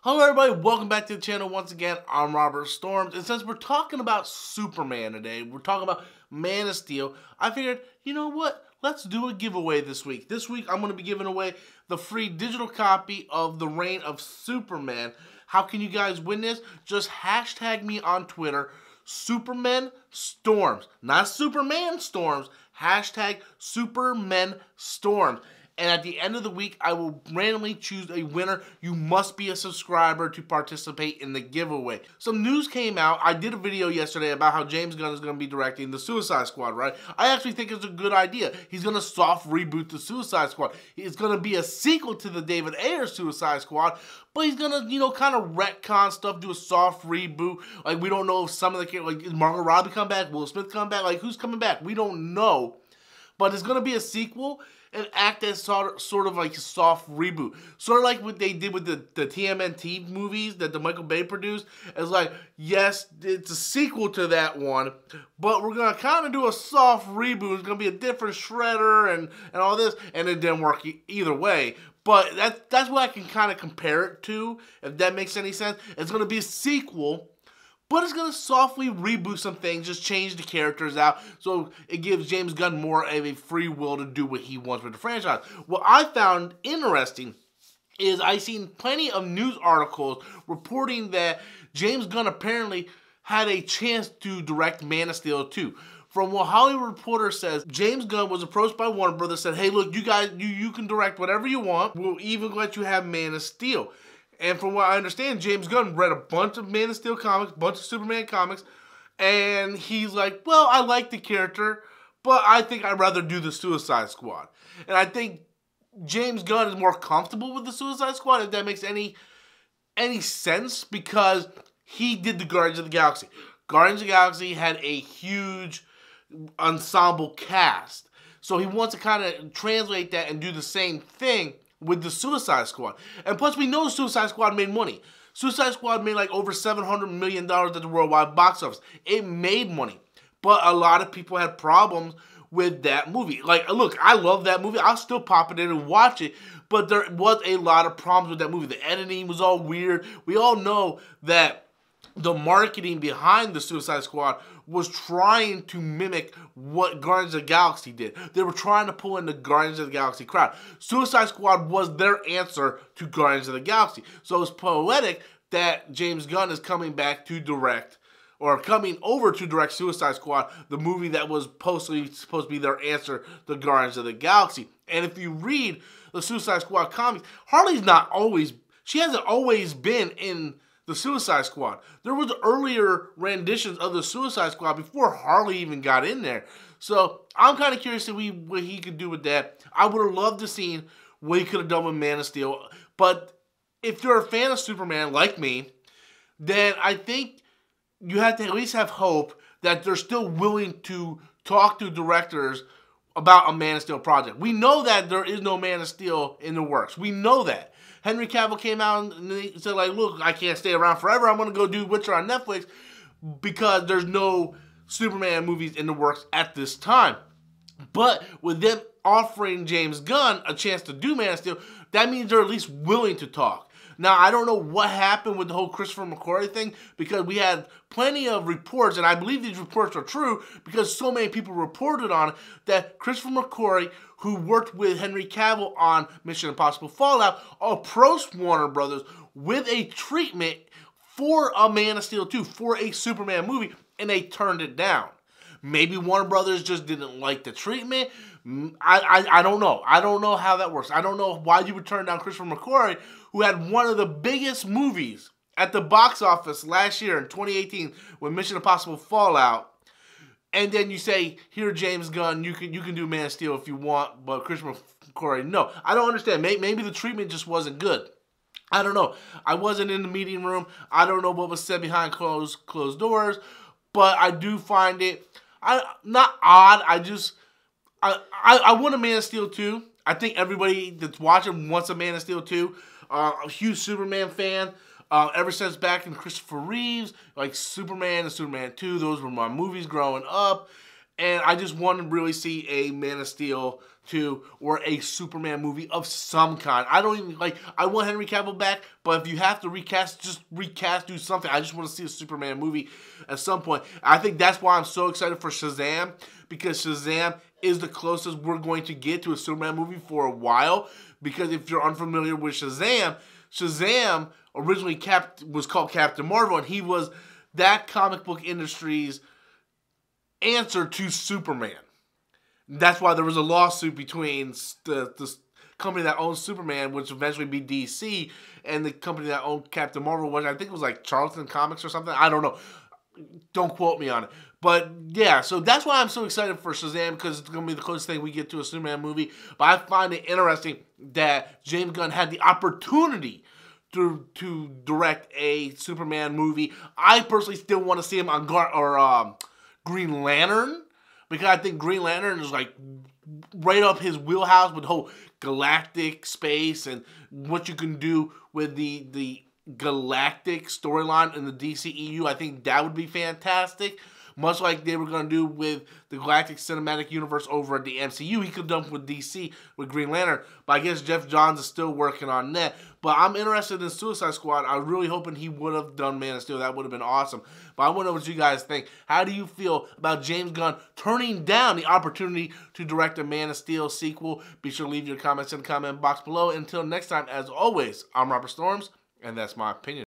Hello everybody, welcome back to the channel once again. I'm Robert Storms, and since we're talking about Superman today, we're talking about Man of Steel, I figured, you know what, let's do a giveaway this week. This week I'm going to be giving away the free digital copy of The Reign of Superman. How can you guys win this? Just hashtag me on Twitter, Superman Storms, not Superman Storms, hashtag Superman Storms. And at the end of the week, I will randomly choose a winner. You must be a subscriber to participate in the giveaway. Some news came out. I did a video yesterday about how James Gunn is going to be directing the Suicide Squad, right? I actually think it's a good idea. He's going to soft reboot the Suicide Squad. It's going to be a sequel to the David Ayer Suicide Squad, but he's going to, kind of retcon stuff, do a soft reboot. Like, we don't know if some of the characters, like, is Margot Robbie come back? Will Smith come back? Like, who's coming back? We don't know. But it's going to be a sequel and act as sort of like a soft reboot. Sort of like what they did with the TMNT movies that the Michael Bay produced. It's like, yes, it's a sequel to that one, but we're going to kind of do a soft reboot. It's going to be a different Shredder and all this, and it didn't work either way. But that's what I can kind of compare it to, if that makes any sense. It's going to be a sequel, but it's going to softly reboot some things, just change the characters out, so it gives James Gunn more of a free will to do what he wants with the franchise. What I found interesting is I've seen plenty of news articles reporting that James Gunn apparently had a chance to direct Man of Steel 2. From what Hollywood Reporter says, James Gunn was approached by Warner Brothers, said, hey, look, you guys, you can direct whatever you want. We'll even let you have Man of Steel. And from what I understand, James Gunn read a bunch of Man of Steel comics, a bunch of Superman comics, and he's like, well, I like the character, but I think I'd rather do the Suicide Squad. And I think James Gunn is more comfortable with the Suicide Squad, if that makes any sense, because he did the Guardians of the Galaxy. Guardians of the Galaxy had a huge ensemble cast. So he wants to kind of translate that and do the same thing with the Suicide Squad. And plus, we know Suicide Squad made money. Suicide Squad made like over $700 million at the worldwide box office. It made money. But a lot of people had problems with that movie. Like, look, I love that movie. I'll still pop it in and watch it. But there was a lot of problems with that movie. The editing was all weird. We all know that the marketing behind the Suicide Squad was trying to mimic what Guardians of the Galaxy did. They were trying to pull in the Guardians of the Galaxy crowd. Suicide Squad was their answer to Guardians of the Galaxy. So it's poetic that James Gunn is coming back to direct, or coming over to direct Suicide Squad, the movie that was supposed to be their answer to Guardians of the Galaxy. And if you read the Suicide Squad comics, she hasn't always been in the Suicide Squad. There was earlier renditions of the Suicide Squad before Harley even got in there. So I'm kind of curious to see what he could do with that. I would have loved to see what he could have done with Man of Steel. But if you're a fan of Superman like me, then I think you have to at least have hope that they're still willing to talk to directors about a Man of Steel project. We know that there is no Man of Steel in the works. We know that. Henry Cavill came out and he said, like, look, I can't stay around forever. I'm going to go do Witcher on Netflix because there's no Superman movies in the works at this time. But with them offering James Gunn a chance to do Man of Steel, that means they're at least willing to talk. Now, I don't know what happened with the whole Christopher McQuarrie thing, because we had plenty of reports, and I believe these reports are true because so many people reported on it, that Christopher McQuarrie, who worked with Henry Cavill on Mission Impossible Fallout, approached Warner Brothers with a treatment for a Man of Steel 2, for a Superman movie, and they turned it down. Maybe Warner Brothers just didn't like the treatment. I don't know. I don't know how that works. I don't know why you would turn down Christopher McQuarrie, who had one of the biggest movies at the box office last year in 2018 with Mission Impossible Fallout. And then you say, here, James Gunn, you can do Man of Steel if you want, but Christopher McQuarrie, no. I don't understand. Maybe the treatment just wasn't good. I don't know. I wasn't in the meeting room. I don't know what was said behind closed doors, but I do find it not odd. I want a Man of Steel 2. I think everybody that's watching wants a Man of Steel 2. A huge Superman fan. Ever since back in Christopher Reeves, like Superman and Superman 2, those were my movies growing up. And I just want to really see a Man of Steel 2 or a Superman movie of some kind. I don't even, like, I want Henry Cavill back, but if you have to recast, just recast, do something. I just want to see a Superman movie at some point. I think that's why I'm so excited for Shazam, because Shazam is the closest we're going to get to a Superman movie for a while. Because if you're unfamiliar with Shazam, Shazam originally was called Captain Marvel, and he was that comic book industry's answer to Superman. That's why there was a lawsuit between the company that owns Superman, which eventually be DC, and the company that owned Captain Marvel, which I think it was like Charlton Comics or something. I don't know. Don't quote me on it. But yeah, so that's why I'm so excited for Shazam, because it's going to be the closest thing we get to a Superman movie. But I find it interesting that James Gunn had the opportunity to direct a Superman movie. I personally still want to see him on Green Lantern, because I think Green Lantern is like right up his wheelhouse with the whole galactic space and what you can do with the galactic storyline in the DCEU. I think that would be fantastic. Much like they were going to do with the Galactic Cinematic Universe over at the MCU. He could have done with DC with Green Lantern. But I guess Jeff Johns is still working on that. But I'm interested in Suicide Squad. I'm really hoping he would have done Man of Steel. That would have been awesome. But I want to know what you guys think. How do you feel about James Gunn turning down the opportunity to direct a Man of Steel sequel? Be sure to leave your comments in the comment box below. Until next time, as always, I'm Robert Storms, and that's my opinion.